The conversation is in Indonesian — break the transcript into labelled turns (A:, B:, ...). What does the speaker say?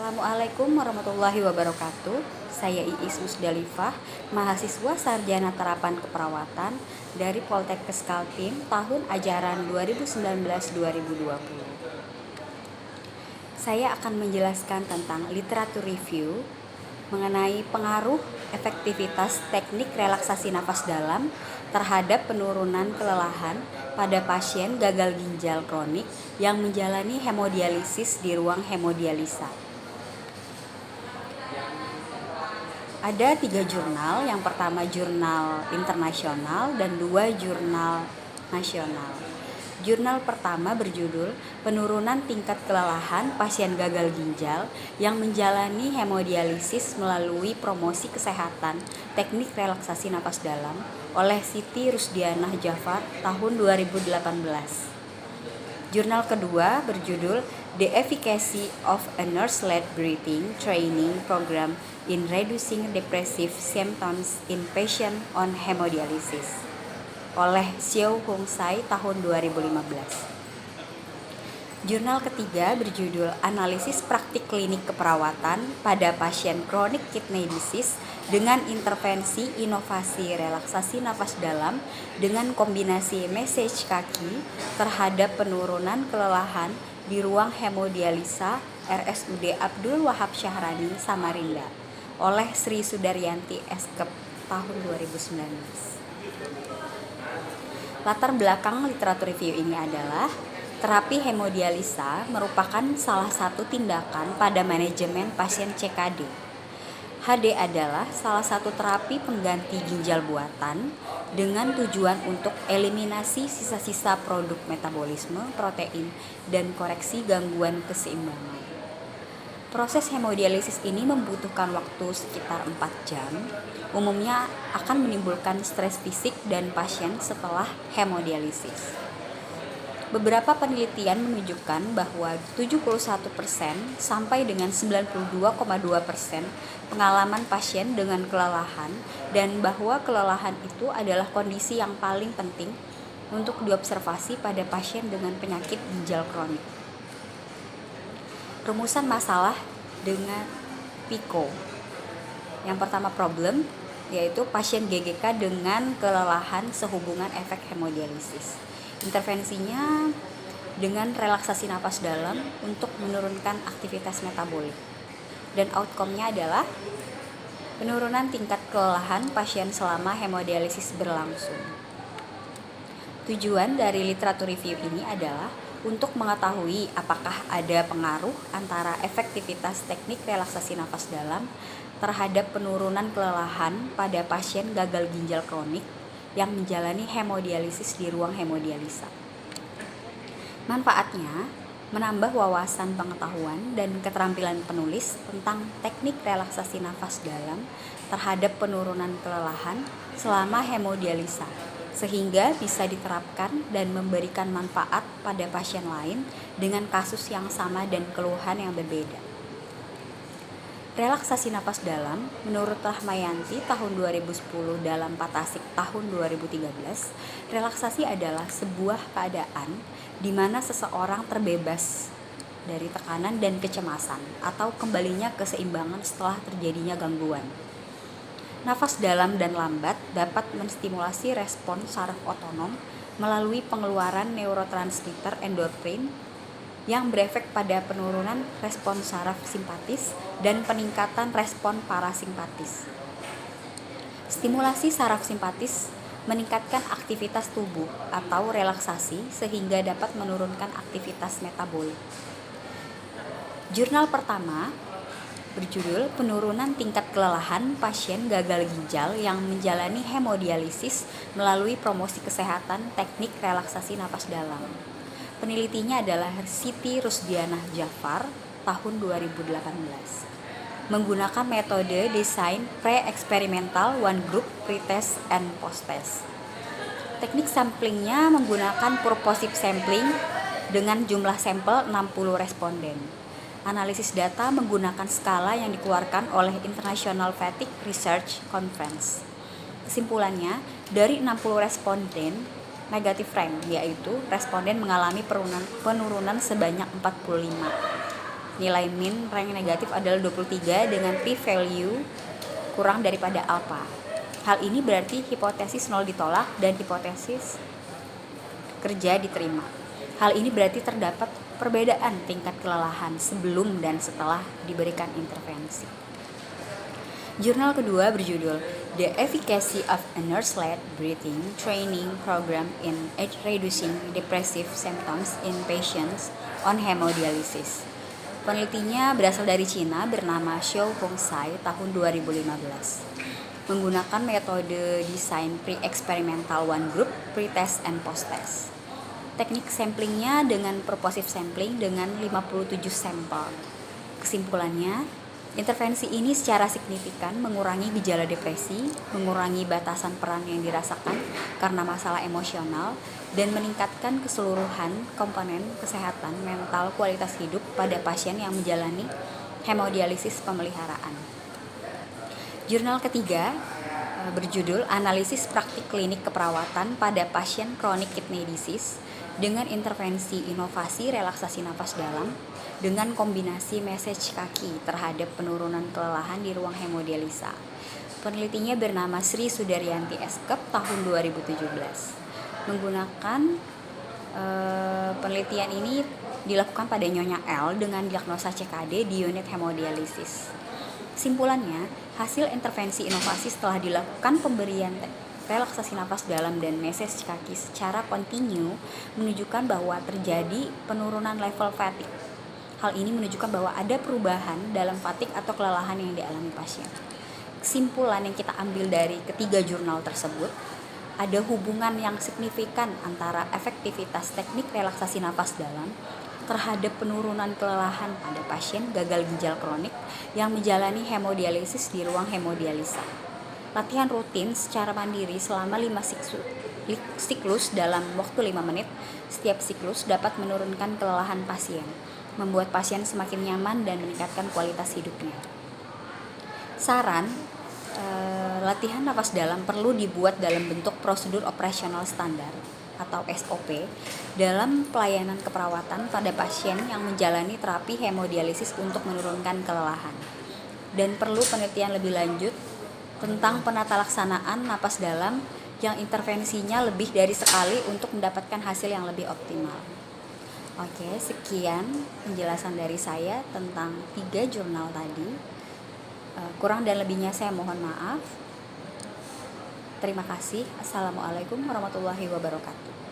A: Assalamualaikum warahmatullahi wabarakatuh. Saya Iis Musdalifah, mahasiswa sarjana terapan keperawatan dari Poltekkes Kaltim tahun ajaran 2019-2020. Saya akan menjelaskan tentang literatur review mengenai pengaruh efektivitas teknik relaksasi nafas dalam terhadap penurunan kelelahan pada pasien gagal ginjal kronik yang menjalani hemodialisis di ruang hemodialisa. Ada 3 jurnal, yang pertama jurnal internasional dan 2 jurnal nasional. Jurnal pertama berjudul Penurunan Tingkat Kelelahan Pasien Gagal Ginjal yang menjalani hemodialisis melalui promosi kesehatan teknik relaksasi napas dalam oleh Siti Rusdianah Jafar tahun 2018. Jurnal kedua berjudul The Efficacy of a Nurse-Led Breathing Training Program in Reducing Depressive Symptoms in Patients on Hemodialysis oleh Xiao Hong Sai tahun 2015. Jurnal ketiga berjudul Analisis Praktik Klinik Keperawatan pada Pasien Chronic Kidney Disease dengan Intervensi Inovasi Relaksasi Nafas Dalam dengan kombinasi massage kaki terhadap penurunan kelelahan di ruang hemodialisa RSUD Abdul Wahab Syahrani, Samarinda oleh Sri Sudaryanti Eskep tahun 2019. Latar belakang literatur review ini adalah terapi hemodialisa merupakan salah satu tindakan pada manajemen pasien CKD. HD adalah salah satu terapi pengganti ginjal buatan dengan tujuan untuk eliminasi sisa-sisa produk metabolisme, protein, dan koreksi gangguan keseimbangan. Proses hemodialisis ini membutuhkan waktu sekitar 4 jam. Umumnya akan menimbulkan stres fisik dan pasien setelah hemodialisis. Beberapa penelitian menunjukkan bahwa 71% sampai dengan 92,2% pengalaman pasien dengan kelelahan dan bahwa kelelahan itu adalah kondisi yang paling penting untuk diobservasi pada pasien dengan penyakit ginjal kronik. Rumusan masalah dengan PICO. Yang pertama problem, yaitu pasien GGK dengan kelelahan sehubungan efek hemodialisis. Intervensinya dengan relaksasi napas dalam untuk menurunkan aktivitas metabolik. Dan outcome-nya adalah penurunan tingkat kelelahan pasien selama hemodialisis berlangsung. Tujuan dari literatur review ini adalah untuk mengetahui apakah ada pengaruh antara efektivitas teknik relaksasi nafas dalam terhadap penurunan kelelahan pada pasien gagal ginjal kronik yang menjalani hemodialisis di ruang hemodialisa. Manfaatnya, menambah wawasan pengetahuan dan keterampilan penulis tentang teknik relaksasi nafas dalam terhadap penurunan kelelahan selama hemodialisa, sehingga bisa diterapkan dan memberikan manfaat pada pasien lain dengan kasus yang sama dan keluhan yang berbeda. Relaksasi napas dalam, menurut Rahmayanti tahun 2010 dalam Patasik tahun 2013, relaksasi adalah sebuah keadaan di mana seseorang terbebas dari tekanan dan kecemasan atau kembalinya keseimbangan setelah terjadinya gangguan. Nafas dalam dan lambat dapat menstimulasi respon saraf otonom melalui pengeluaran neurotransmitter endorfin yang berefek pada penurunan respon saraf simpatis dan peningkatan respon parasimpatis. Stimulasi saraf simpatis meningkatkan aktivitas tubuh atau relaksasi sehingga dapat menurunkan aktivitas metabolik. Jurnal pertama berjudul Penurunan Tingkat Kelelahan Pasien Gagal Ginjal yang menjalani hemodialisis melalui promosi kesehatan teknik relaksasi napas dalam. Penelitinya adalah Siti Rusdianah Jafar tahun 2018. Menggunakan metode desain pre-eksperimental one group pre-test and post-test. Teknik samplingnya menggunakan purposive sampling dengan jumlah sampel 60 responden. Analisis data menggunakan skala yang dikeluarkan oleh International Fatigue Research Conference. Kesimpulannya, dari 60 responden negatif rank, yaitu responden mengalami penurunan sebanyak 45. Nilai min rank negatif adalah 23 dengan p-value kurang daripada alpha. Hal ini berarti hipotesis 0 ditolak dan hipotesis kerja diterima. Hal ini berarti terdapat perbedaan tingkat kelelahan sebelum dan setelah diberikan intervensi. Jurnal kedua berjudul The Efficacy of a Nurse-Led Breathing Training Program in Reducing Depressive Symptoms in Patients on Hemodialysis. Penelitinya berasal dari Cina bernama Xiao Hongsai tahun 2015. Menggunakan metode desain pre-experimental one group, pre-test, and post-test. Teknik samplingnya dengan purposive sampling dengan 57 sampel. Kesimpulannya, intervensi ini secara signifikan mengurangi gejala depresi, mengurangi batasan peran yang dirasakan karena masalah emosional, dan meningkatkan keseluruhan komponen kesehatan mental kualitas hidup pada pasien yang menjalani hemodialisis pemeliharaan. Jurnal ketiga berjudul Analisis Praktik Klinik Keperawatan pada Pasien Chronic Kidney Disease dengan intervensi inovasi relaksasi napas dalam dengan kombinasi massage kaki terhadap penurunan kelelahan di ruang hemodialisa. Penelitinya bernama Sri Sudaryanti Eskep tahun 2017. Menggunakan penelitian ini dilakukan pada Nyonya L dengan diagnosa CKD di unit hemodialisis. Kesimpulannya, hasil intervensi inovasi setelah dilakukan pemberian relaksasi nafas dalam dan massage kaki secara kontinu menunjukkan bahwa terjadi penurunan level fatigue. Hal ini menunjukkan bahwa ada perubahan dalam fatigue atau kelelahan yang dialami pasien. Kesimpulan yang kita ambil dari ketiga jurnal tersebut, ada hubungan yang signifikan antara efektivitas teknik relaksasi nafas dalam terhadap penurunan kelelahan pada pasien gagal ginjal kronik yang menjalani hemodialisis di ruang hemodialisa. Latihan rutin secara mandiri selama 5 siklus dalam waktu 5 menit setiap siklus dapat menurunkan kelelahan pasien, membuat pasien semakin nyaman dan meningkatkan kualitas hidupnya. Saran, latihan nafas dalam perlu dibuat dalam bentuk prosedur operasional standar atau SOP dalam pelayanan keperawatan pada pasien yang menjalani terapi hemodialisis untuk menurunkan kelelahan. Dan perlu penelitian lebih lanjut tentang penata laksanaan napas dalam yang intervensinya lebih dari sekali untuk mendapatkan hasil yang lebih optimal. Oke, sekian penjelasan dari saya tentang 3 jurnal tadi. Kurang dan lebihnya saya mohon maaf. Terima kasih. Assalamualaikum warahmatullahi wabarakatuh.